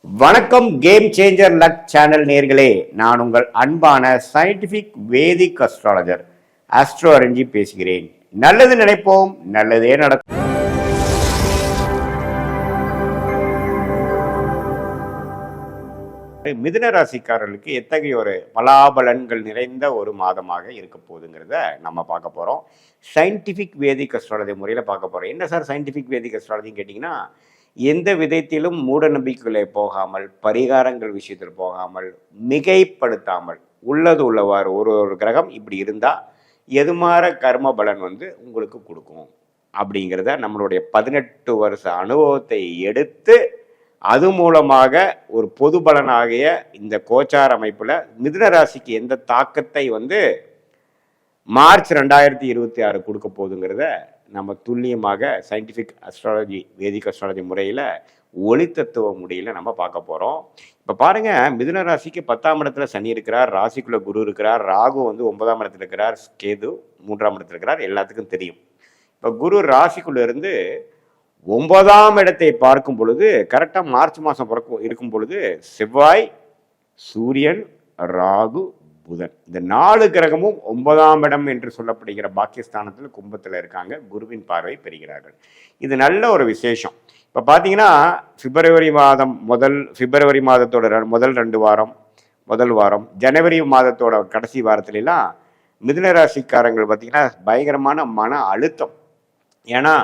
வணக்கம். Game changer luck channel நேர்களே, நான் உங்கள் அன்பான சயின்டிபிக் வேதிக் அஸ்ட்ராலஜர் ஆஸ்ட்ரோ அரஞ்சி பேசுகிறேன். நல்லது நினைப்போம், நல்லதே நடக்கும். மிதுன ராசிக்காரர்களுக்கு எத்தகைய ஒரு பலாபலன்கள் நிறைந்த ஒரு மாதமாக இருக்க போகுதுங்கிறத நம்ம பார்க்க போகிறோம். சயின்டிஃபிக் வேதிக் அஸ்ட்ராலஜி முறையில் பார்க்க போகிறோம். என்ன சார் சயின்டிஃபிக் வேதிக் அஸ்ட்ராலஜின்னு கேட்டிங்கன்னா, எந்த விதத்திலும் மூட நம்பிக்கைகளை போகாமல், பரிகாரங்கள் விஷயத்தில் போகாமல், மிகைப்படுத்தாமல், உள்ளது உள்ளவாறு ஒரு ஒரு கிரகம் இப்படி இருந்தால் எதுமாற கர்ம பலன் உங்களுக்கு கொடுக்கும் அப்படிங்கிறத நம்மளுடைய 18 வருஷ அனுபவத்தை எடுத்து அது மூலமாக ஒரு பொது பலனாகிய இந்த கோச்சார அமைப்புல மிதுன ராசிக்கு எந்த தாக்கத்தை மார்ச் 2026 கொடுக்க போகுதுங்கிறத நம்ம துல்லியமாக சயின்டிஃபிக் அஸ்ட்ராலஜி வேதிக் அஸ்ட்ராலஜி முறையில் ஒளித்தத்துவ முறையில் நம்ம பார்க்க போகிறோம். இப்போ பாருங்க, மிதுன ராசிக்கு 10ஆம் இடத்துல சனி இருக்கிறார், ராசிக்குள்ள குரு இருக்கிறார், ராகு 9ஆம் இடத்துல இருக்கிறார், கேது 3ஆம் இடத்துல இருக்கிறார், எல்லாத்துக்கும் தெரியும். இப்போ குரு ராசிக்குள்ள இருந்து 9ஆம் இடத்தை பார்க்கும் பொழுது கரெக்டாக மார்ச் மாதம் இருக்கும் பொழுது செவ்வாய், சூரியன், ராகு, புதன் இந்த 4 கிரகமும் 9ஆம் இடம் என்று சொல்லப்படுகிற பாக்கியஸ்தானத்தில் கும்பத்தில் இருக்காங்க. குருவின் பார்வை பெறுகிறார்கள். இது நல்ல ஒரு விசேஷம். இப்போ பார்த்தீங்கன்னா பிப்ரவரி மாதத்தோட முதல் 2 வாரம், முதல் வாரம், ஜனவரி மாதத்தோட கடைசி வாரத்துலலாம் மிதுன ராசிக்காரங்கள் பார்த்தீங்கன்னா பயங்கரமான மன அழுத்தம். ஏன்னா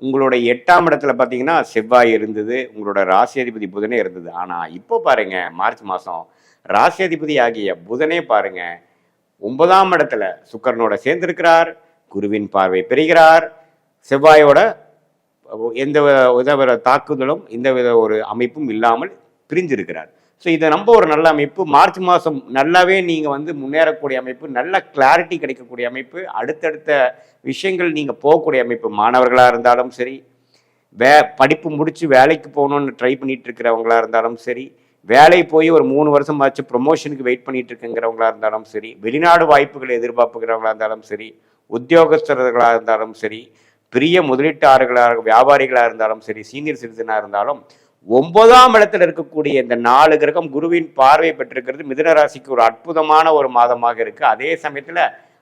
உங்களோட 8ஆம் இடத்துல பார்த்தீங்கன்னா செவ்வாய் இருந்தது, உங்களோட ராசி அதிபதி புதனே இருந்தது. ஆனால் இப்போ பாருங்க, மார்ச் மாதம் ராசி அதிபதி ஆகிய புதனே பாருங்க 9ஆம் இடத்துல சுக்கரனோட சேர்ந்திருக்கிறார், குருவின் பார்வை பெறுகிறார், செவ்வாயோட எந்த வித தாக்குதலும் எந்த வித ஒரு அமைப்பும் இல்லாமல் பிரிஞ்சிருக்கிறார். ஸோ இதை நம்ம ஒரு நல்ல அமைப்பு. மார்ச் மாதம் நல்லாவே நீங்கள் முன்னேறக்கூடிய அமைப்பு, நல்ல கிளாரிட்டி கிடைக்கக்கூடிய அமைப்பு, அடுத்தடுத்த விஷயங்கள் நீங்கள் போகக்கூடிய அமைப்பு. மாணவர்களாக இருந்தாலும் சரி, படிப்பு முடித்து வேலைக்கு போகணுன்னு ட்ரை பண்ணிட்டு இருக்கிறவங்களா இருந்தாலும் சரி, வேலை போய் ஒரு 3 வருஷம் ஆச்சு ப்ரொமோஷனுக்கு வெயிட் பண்ணிட்டு இருக்குங்கிறவங்களா இருந்தாலும் சரி, வெளிநாடு வாய்ப்புகளை எதிர்பார்ப்புகிறவங்களா இருந்தாலும் சரி, உத்தியோகஸ்தர்களாக இருந்தாலும் சரி, பெரிய முதலீட்டாளர்களாக வியாபாரிகளாக இருந்தாலும் சரி, சீனியர் சிட்டிசனாக இருந்தாலும் 9ஆம் இடத்துல இருக்கக்கூடிய இந்த 4 கிரகம் குருவின் பார்வை பெற்றிருக்கிறது மிதுன ராசிக்கு ஒரு அற்புதமான ஒரு மாதமாக இருக்கு. அதே சமயத்தில்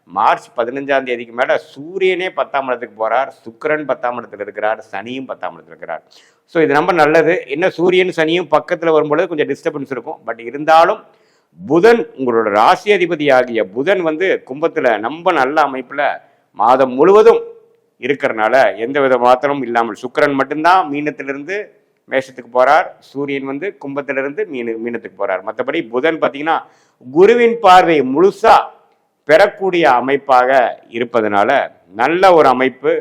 மார்ச் 15ஆம் தேதிக்கு மேலே சூரியனே 10ஆம் இடத்துக்கு போகிறார், சுக்கிரன் 10ஆம் இடத்துல இருக்கிறார், சனியும் 10ஆம் இடத்துல இருக்கிறார். ஸோ இது ரொம்ப நல்லது. என்ன சூரியன் சனியும் பக்கத்தில் வரும்பொழுது கொஞ்சம் டிஸ்டர்பன்ஸ் இருக்கும். பட் இருந்தாலும் புதன், உங்களோட ராசி அதிபதி ஆகிய புதன் கும்பத்தில் ரொம்ப நல்ல அமைப்பில் மாதம் முழுவதும் இருக்கிறனால எந்த வித மாத்திரமும் இல்லாமல், சுக்கிரன் மட்டும்தான் மீனத்திலிருந்து மேஷத்துக்கு போகிறார், சூரியன் கும்பத்திலிருந்து மீனத்துக்கு போகிறார். மற்றபடி புதன் பார்த்தீங்கன்னா குருவின் பார்வை முழுசா பெறக்கூடிய அமைப்பாக இருப்பதனால நல்ல ஒரு அமைப்பு.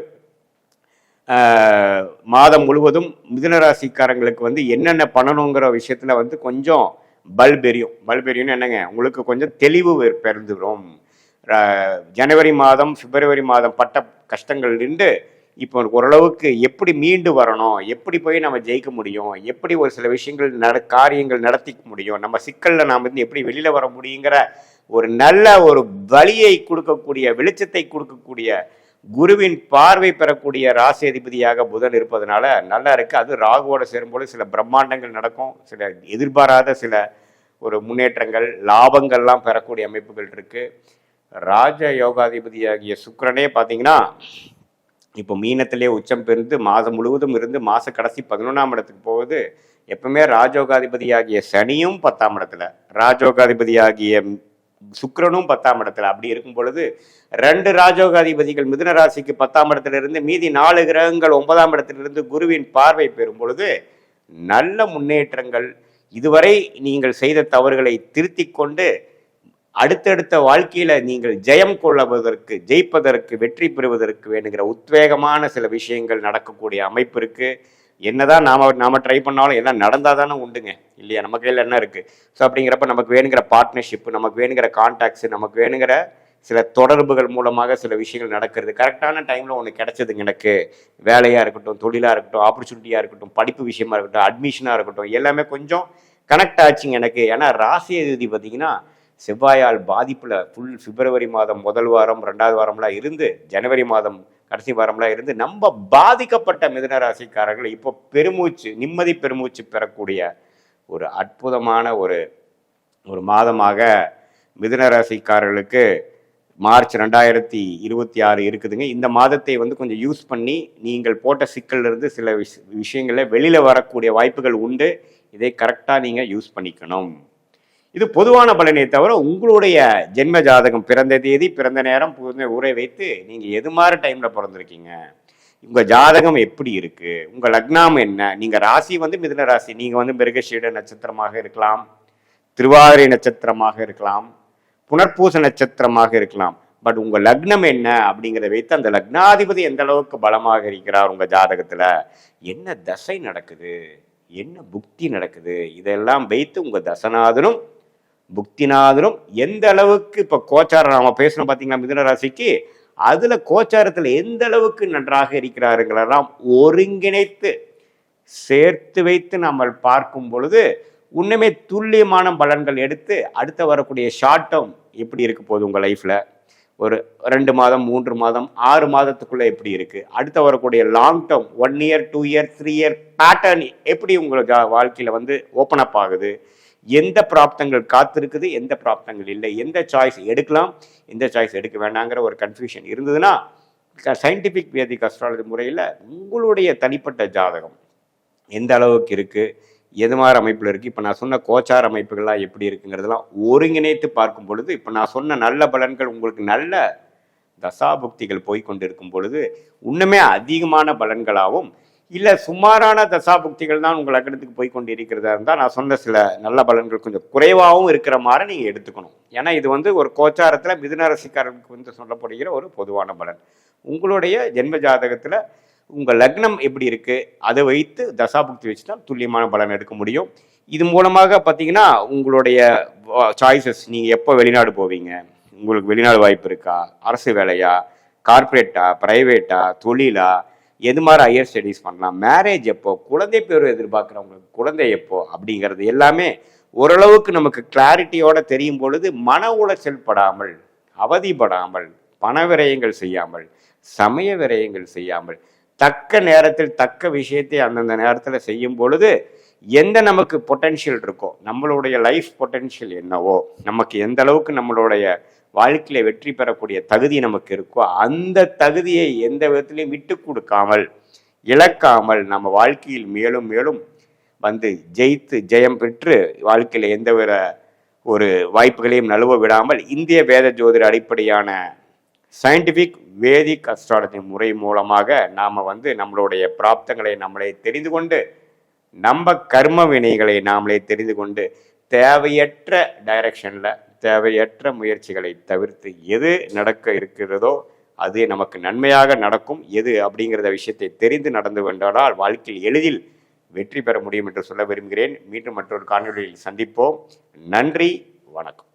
மாதம் முழுவதும் மிதுன ராசிக்காரங்களுக்கு என்னென்ன பண்ணணுங்கிற விஷயத்துல கொஞ்சம் பல்பெரியும் என்னங்க, உங்களுக்கு கொஞ்சம் தெளிவு பிறந்துடும். ஜனவரி மாதம் பிப்ரவரி மாதம் பட்ட கஷ்டங்கள் நின்று இப்போ ஓரளவுக்கு எப்படி மீண்டு வரணும், எப்படி போய் நம்ம ஜெயிக்க முடியும், எப்படி ஒரு சில விஷயங்கள் காரியங்கள் நடத்திக்க முடியும், நம்ம சிக்கல்ல நாம் எப்படி வெளியில வர முடியுங்கிற ஒரு நல்ல ஒரு வழியை கொடுக்கக்கூடிய, வெளிச்சத்தை கொடுக்கக்கூடிய, குருவின் பார்வை பெறக்கூடிய ராசி அதிபதியாக புதன் இருப்பதனால நல்லா இருக்கு. அது ராகுவோட சேரும்போது சில பிரம்மாண்டங்கள் நடக்கும், சில எதிர்பாராத சில ஒரு முன்னேற்றங்கள், லாபங்கள்லாம் பெறக்கூடிய அமைப்புகள் இருக்கு. ராஜ யோகாதிபதியாகிய சுக்கிரனே பார்த்தீங்கன்னா இப்போ மீனத்திலே உச்சம் பெருந்து மாதம் முழுவதும் இருந்து மாச கடைசி 11ஆம் இடத்துக்கு போகுது. எப்பவுமே ராஜோகாதிபதியாகிய சனியும் 10ஆம் இடத்துல, ராஜோகாதிபதியாகிய சுக்கிரனும் 10ஆம் இடத்துல. அப்படி இருக்கும் பொழுது 2 ராஜோகாதிபதிகள் மிதுன ராசிக்கு 10ஆம் இடத்துல இருந்து, மீதி 4 கிரகங்கள் 9ஆம் இடத்திலிருந்து குருவின் பார்வை பெறும் பொழுது நல்ல முன்னேற்றங்கள். இதுவரை நீங்கள் செய்த தவறுகளை திருத்தி கொண்டு அடுத்தடுத்த வாழ்க்கையில நீங்கள் ஜெயம் கொள்ளுவதற்கு, ஜெயிப்பதற்கு, வெற்றி பெறுவதற்கு வேணுங்கிற உத்வேகமான சில விஷயங்கள் நடக்கக்கூடிய அமைப்பு இருக்கு. என்னதான் நாம ட்ரை பண்ணாலும் எல்லாம் நடந்தால் தானே உண்டுங்க, இல்லையா? நம்ம கையில் என்ன இருக்குது? ஸோ அப்படிங்கிறப்ப நமக்கு வேணுங்கிற பார்ட்னர்ஷிப், நமக்கு வேணுங்கிற கான்டாக்ட்ஸ், நமக்கு வேணுங்கிற சில தொடர்புகள் மூலமாக சில விஷயங்கள் நடக்கிறது. கரெக்டான டைமில் ஒன்று கிடைச்சதுங்க. எனக்கு வேலையாக இருக்கட்டும், தொழிலாக இருக்கட்டும், ஆப்பர்ச்சுனிட்டியாக இருக்கட்டும், படிப்பு விஷயமா இருக்கட்டும், அட்மிஷனாக இருக்கட்டும், எல்லாமே கொஞ்சம் கனெக்ட் ஆச்சுங்க எனக்கு. ஏன்னா ராசி அதிபதி பார்த்தீங்கன்னா செவ்வாயால் பாதிப்பில் பிப்ரவரி மாதம் முதல் வாரம் 2வது வாரம்லாம் இருந்து, ஜனவரி மாதம் கடைசி வாரம்லாம் இருந்து நம்ம பாதிக்கப்பட்ட மிதுன ராசிக்காரர்கள் இப்போ நிம்மதி பெருமூச்சு பெறக்கூடிய ஒரு அற்புதமான ஒரு ஒரு மாதமாக மிதுன ராசிக்காரர்களுக்கு மார்ச் 2026 இருக்குதுங்க. இந்த மாதத்தை வந்து கொஞ்சம் யூஸ் பண்ணி நீங்கள் போட்ட சிக்கல்லிருந்து சில விஷயங்களில் வெளியில் வரக்கூடிய வாய்ப்புகள் உண்டு. இதை கரெக்டாக நீங்கள் யூஸ் பண்ணிக்கணும். இது பொதுவான பலனை தவிர உங்களுடைய ஜென்ம ஜாதகம், பிறந்த தேதி, பிறந்த நேரம், ஊரை வைத்து நீங்கள் எது மாதிரி டைமில் பிறந்திருக்கீங்க, உங்கள் ஜாதகம் எப்படி இருக்குது, உங்கள் லக்னம் என்ன, நீங்கள் ராசி வந்து மிதுன ராசி, நீங்கள் வந்து மிருகஷீட நட்சத்திரமாக இருக்கலாம், திருவாதிரை நட்சத்திரமாக இருக்கலாம், புனர்பூச நட்சத்திரமாக இருக்கலாம். பட் உங்கள் லக்னம் என்ன அப்படிங்கிறத வைத்து அந்த லக்னாதிபதி எந்த அளவுக்கு பலமாக இருக்கிறார் உங்கள் ஜாதகத்தில், என்ன தசை நடக்குது, என்ன புக்தி நடக்குது, இதெல்லாம் வைத்து உங்கள் தசநாதனும் புக்திநாதனும் எந்த அளவுக்கு இப்போ கோச்சாரம் நாம பேசணும் பார்த்தீங்களா மிதுன ராசிக்கு, அதுல கோச்சாரத்தில் எந்த அளவுக்கு நன்றாக இருக்கிறாருங்களெல்லாம் ஒருங்கிணைத்து சேர்த்து வைத்து நம்ம பார்க்கும் பொழுது உண்மையுமே துல்லியமான பலன்கள் எடுத்து அடுத்த வரக்கூடிய ஷார்ட் டேர்ம் எப்படி இருக்க போகுது உங்கள் லைஃப்பில், ஒரு 2 மாதம் 3 மாதம் 6 மாதத்துக்குள்ளே எப்படி இருக்குது, அடுத்த வரக்கூடிய long term 1 year 2 year 3 year pattern எப்படி உங்களுக்கு வாழ்க்கையில் வந்து ஓப்பன் அப் ஆகுது, எந்த பிராப்தங்கள் காத்திருக்குது, எந்த பிராப்தங்கள் இல்லை, எந்த சாய்ஸ் எடுக்கலாம், எந்த சாய்ஸ் எடுக்க வேண்டாங்கிற ஒரு கன்ஃபியூஷன் இருந்ததுன்னா சயின்டிஃபிக் வேதிக் அஸ்ட்ராலஜி முறையில் உங்களுடைய தனிப்பட்ட ஜாதகம் எந்த அளவுக்கு இருக்குது, எது மாதிரி அமைப்பில் இருக்குது, இப்போ நான் சொன்ன கோச்சார அமைப்புகள்லாம் எப்படி இருக்குங்கிறதெல்லாம் ஒருங்கிணைத்து பார்க்கும் பொழுது இப்போ நான் சொன்ன நல்ல பலன்கள் உங்களுக்கு நல்ல தசாபுக்திகள் போய்கொண்டு இருக்கும் பொழுது இன்னுமே அதிகமான பலன்களாகவும், இல்லை சுமாரான தசாபுக்திகள் தான் உங்கள் லக்னத்துக்கு போய்கொண்டு இருக்கிறதா இருந்தால் நான் சொன்ன சில நல்ல பலன்கள் கொஞ்சம் குறைவாகவும் இருக்கிற மாதிரி நீங்கள் எடுத்துக்கணும். ஏன்னா இது வந்து ஒரு கோச்சாரத்தில் மிதுன ராசிக்காரர்களுக்கு வந்து சொல்லப்படுகிற ஒரு பொதுவான பலன். உங்களுடைய ஜென்ம ஜாதகத்தில் உங்கள் லக்னம் எப்படி இருக்குது அதை வைத்து தசாபுக்தி வச்சு தான் துல்லியமான பலன் எடுக்க முடியும். இது மூலமாக பார்த்தீங்கன்னா உங்களுடைய சாய்ஸஸ், நீங்கள் எப்போ வெளிநாடு போவீங்க, உங்களுக்கு வெளிநாடு வாய்ப்பு இருக்கா, அரசு வேலையா, கார்பரேட்டா, ப்ரைவேட்டா, தொழிலா, எது மாதிரி ஹையர் ஸ்டடீஸ் பண்ணலாம், மேரேஜ் எப்போ, குழந்தை பேர் எதிர்பார்க்குறவங்களுக்கு குழந்தை எப்போ அப்படிங்கிறது எல்லாமே ஓரளவுக்கு நமக்கு கிளாரிட்டியோட தெரியும் பொழுது மன உளைச்சல் படாமல், அவதிப்படாமல், பண விரயங்கள் செய்யாமல், சமய விரயங்கள் செய்யாமல், தக்க நேரத்தில் தக்க விஷயத்தை அந்தந்த நேரத்தில் செய்யும் பொழுது எந்த நமக்கு பொட்டென்ஷியல் இருக்கோ, நம்மளுடைய லைஃப் பொட்டென்ஷியல் என்னவோ, நமக்கு எந்த அளவுக்கு நம்மளுடைய வாழ்க்கையில வெற்றி பெறக்கூடிய தகுதி நமக்கு இருக்கோ அந்த தகுதியை எந்த விதத்திலையும் விட்டு கொடுக்காமல் இழக்காமல் நம்ம வாழ்க்கையில் மேலும் மேலும் வந்து ஜெயித்து ஜெயம் பெற்று வாழ்க்கையில எந்த ஒரு வாய்ப்புகளையும் நழுவ விடாமல் இந்திய வேத ஜோதிட அடிப்படையான சயின்டிஃபிக் வேதிக் அஸ்ட்ராலஜி முறை மூலமாக நாம் வந்து நம்மளுடைய பிராப்தங்களை நம்மளே தெரிந்து கொண்டு நம்ம கர்ம வினைகளை நாமளே தெரிந்து கொண்டு தேவையற்ற டைரக்ஷனில் தேவையற்ற முயற்சிகளை தவிர்த்து எது நடக்க இருக்கிறதோ அது நமக்கு நன்மையாக நடக்கும். எது அப்படிங்கிறத விஷயத்தை தெரிந்து நடந்து கொண்டால் வாழ்க்கையில் எளிதில் வெற்றி பெற முடியும் என்று சொல்ல விரும்புகிறேன். மீண்டும் மற்றொரு காணொளியில் சந்திப்போம். நன்றி, வணக்கம்.